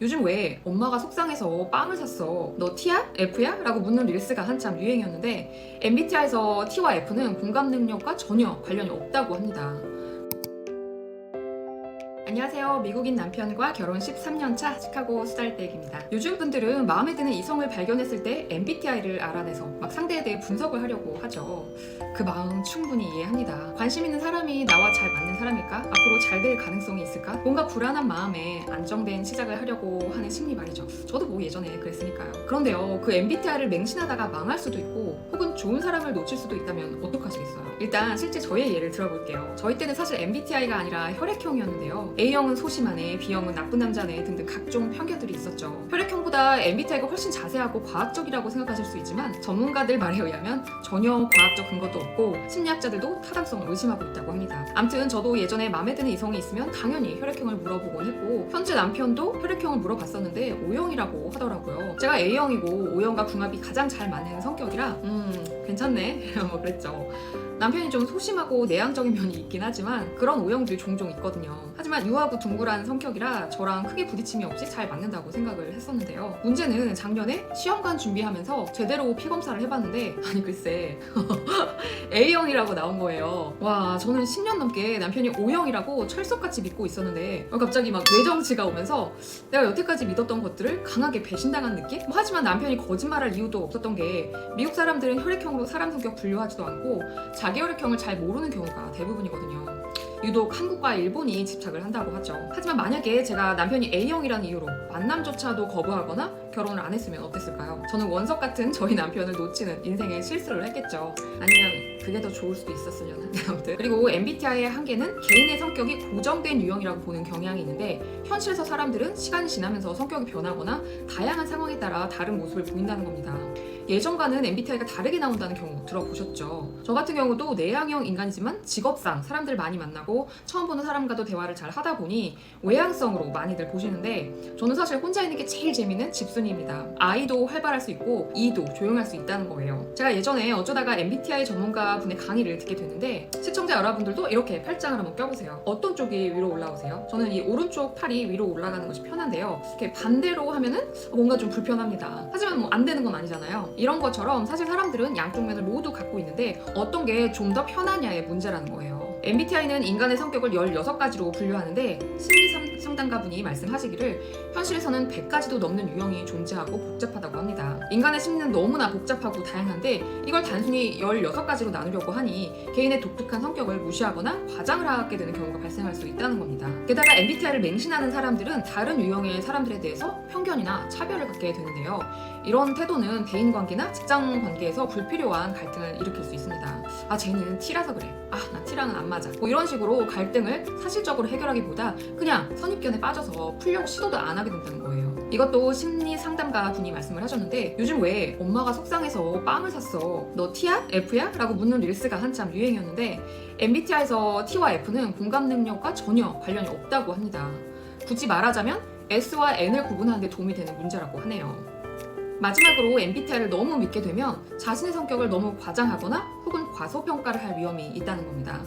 요즘 왜 엄마가 속상해서 빵을 샀어? 너 T야? F야? 라고 묻는 릴스가 한참 유행이었는데 MBTI에서 T와 F는 공감 능력과 전혀 관련이 없다고 합니다. 안녕하세요. 미국인 남편과 결혼 13년차 시카고 수달대기입니다. 요즘 분들은 마음에 드는 이성을 발견했을 때 MBTI를 알아내서 막 상대에 대해 분석을 하려고 하죠. 그 마음 충분히 이해합니다. 관심 있는 사람이 나와 잘 맞는 사람일까? 앞으로 잘 될 가능성이 있을까? 뭔가 불안한 마음에 안정된 시작을 하려고 하는 심리 말이죠. 저도 뭐 예전에 그랬으니까요. 그런데요, 그 MBTI를 맹신하다가 망할 수도 있고 혹은 좋은 사람을 놓칠 수도 있다면 어떡하시겠어요? 일단 실제 저의 예를 들어볼게요. 저희 때는 사실 MBTI가 아니라 혈액형이었는데요. A형은 소심하네, B형은 나쁜 남자네 등등 각종 편견들이 있었죠. 혈액형보다 MBTI가 훨씬 자세하고 과학적이라고 생각하실 수 있지만 전문가들 말에 의하면 전혀 과학적 근거도 없고 심리학자들도 타당성을 의심하고 있다고 합니다. 암튼 저도 예전에 마음에 드는 이성이 있으면 당연히 혈액형을 물어보곤 했고 현재 남편도 혈액형을 물어봤었는데 O형이라고 하더라고요. 제가 A형이고 O형과 궁합이 가장 잘 맞는 성격이라 괜찮네 뭐 그랬죠. 남편이 좀 소심하고 내향적인 면이 있긴 하지만 그런 O형들이 종종 있거든요. 하지만 유하고 둥글한 성격이라 저랑 크게 부딪힘이 없이 잘 맞는다고 생각을 했었는데요. 문제는 작년에 시험관 준비하면서 제대로 피검사를 해봤는데 아니 글쎄 A형이라고 나온 거예요. 와, 저는 10년 넘게 남편이 O형이라고 철석같이 믿고 있었는데 갑자기 막 뇌정지가 오면서 내가 여태까지 믿었던 것들을 강하게 배신당한 느낌? 하지만 남편이 거짓말할 이유도 없었던 게 미국 사람들은 혈액형으로 사람 성격 분류하지도 않고 자기 혈액형을 잘 모르는 경우가 대부분이거든요. 유독 한국과 일본이 집착을 한다고 하죠. 하지만 만약에 제가 남편이 A형이라는 이유로 만남조차도 거부하거나 결혼을 안 했으면 어땠을까요? 저는 원석 같은 저희 남편을 놓치는 인생의 실수를 했겠죠. 아니면 그게 더 좋을 수도 있었으려나. 아무튼. 그리고 MBTI의 한계는 개인의 성격이 고정된 유형이라고 보는 경향이 있는데 현실에서 사람들은 시간이 지나면서 성격이 변하거나 다양한 상황에 따라 다른 모습을 보인다는 겁니다. 예전과는 MBTI가 다르게 나온다는 경우 들어보셨죠? 저 같은 경우도 내향형 인간이지만 직업상 사람들 많이 만나고 처음 보는 사람과도 대화를 잘 하다 보니 외향성으로 많이들 보시는데 저는 사실 혼자 있는 게 제일 재밌는 집순이입니다. I도 활발할 수 있고 E도 조용할 수 있다는 거예요. 제가 예전에 어쩌다가 MBTI 전문가 분의 강의를 듣게 됐는데 시청자 여러분들도 이렇게 팔짱을 한번 껴보세요. 어떤 쪽이 위로 올라오세요? 저는 이 오른쪽 팔이 위로 올라가는 것이 편한데요. 이렇게 반대로 하면은 뭔가 좀 불편합니다. 하지만 뭐 안 되는 건 아니잖아요. 이런 것처럼 사실 사람들은 양쪽 면을 모두 갖고 있는데 어떤 게 좀 더 편하냐의 문제라는 거예요. MBTI는 인간의 성격을 16가지로 분류하는데 심리 상담가분이 말씀하시기를 현실에서는 100가지도 넘는 유형이 존재하고 복잡하다고 합니다. 인간의 심리는 너무나 복잡하고 다양한데 이걸 단순히 16가지로 나누려고 하니 개인의 독특한 성격을 무시하거나 과장을 하게 되는 경우가 발생할 수 있다는 겁니다. 게다가 MBTI를 맹신하는 사람들은 다른 유형의 사람들에 대해서 편견이나 차별을 갖게 되는데요. 이런 태도는 대인관계나 직장관계에서 불필요한 갈등을 일으킬 수 있습니다. 아, 쟤는 T라서 그래. 아, 나 T랑은 안 맞아. 뭐 이런 식으로 갈등을 사실적으로 해결하기보다 그냥 선입견에 빠져서 풀려고 시도도 안 하게 된다는 거예요. 이것도 심리 상담가 분이 말씀을 하셨는데 요즘 왜 엄마가 속상해서 빵을 샀어? 너 T야? F야? 라고 묻는 릴스가 한참 유행이었는데 MBTI에서 T와 F는 공감 능력과 전혀 관련이 없다고 합니다. 굳이 말하자면 S와 N을 구분하는 데 도움이 되는 문제라고 하네요. 마지막으로 MBTI를 너무 믿게 되면 자신의 성격을 너무 과장하거나 혹은 과소평가를 할 위험이 있다는 겁니다.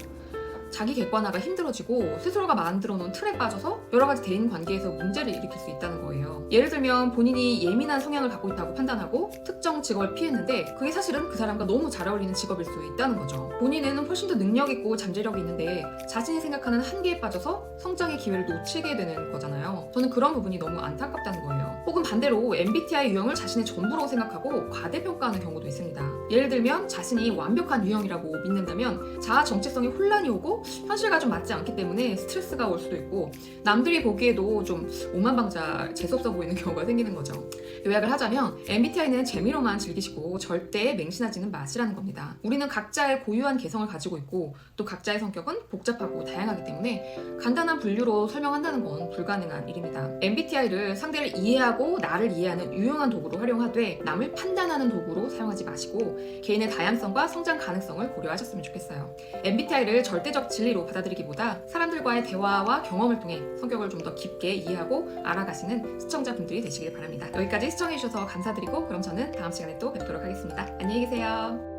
자기 객관화가 힘들어지고 스스로가 만들어 놓은 틀에 빠져서 여러 가지 대인 관계에서 문제를 일으킬 수 있다는 거예요. 예를 들면 본인이 예민한 성향을 갖고 있다고 판단하고 특정 직업을 피했는데 그게 사실은 그 사람과 너무 잘 어울리는 직업일 수 있다는 거죠. 본인은 훨씬 더 능력 있고 잠재력이 있는데 자신이 생각하는 한계에 빠져서 성장의 기회를 놓치게 되는 거잖아요. 저는 그런 부분이 너무 안타깝다는 거예요. 혹은 반대로 MBTI 유형을 자신의 전부라고 생각하고 과대평가하는 경우도 있습니다. 예를 들면 자신이 완벽한 유형이라고 믿는다면 자아 정체성에 혼란이 오고 현실과 좀 맞지 않기 때문에 스트레스가 올 수도 있고 남들이 보기에도 좀 오만방자 재수없어 보이는 경우가 생기는 거죠. 요약을 하자면 MBTI는 재미로만 즐기시고 절대 맹신하지는 마시라는 겁니다. 우리는 각자의 고유한 개성을 가지고 있고 또 각자의 성격은 복잡하고 다양하기 때문에 간단한 분류로 설명한다는 건 불가능한 일입니다. MBTI를 상대를 이해하고 나를 이해하는 유용한 도구로 활용하되 남을 판단하는 도구로 사용하지 마시고 개인의 다양성과 성장 가능성을 고려하셨으면 좋겠어요. MBTI를 절대적 진리로 받아들이기보다 사람들과의 대화와 경험을 통해 성격을 좀 더 깊게 이해하고 알아가시는 시청자분들이 되시길 바랍니다. 여기까지 시청해주셔서 감사드리고 그럼 저는 다음 시간에 또 뵙도록 하겠습니다. 안녕히 계세요.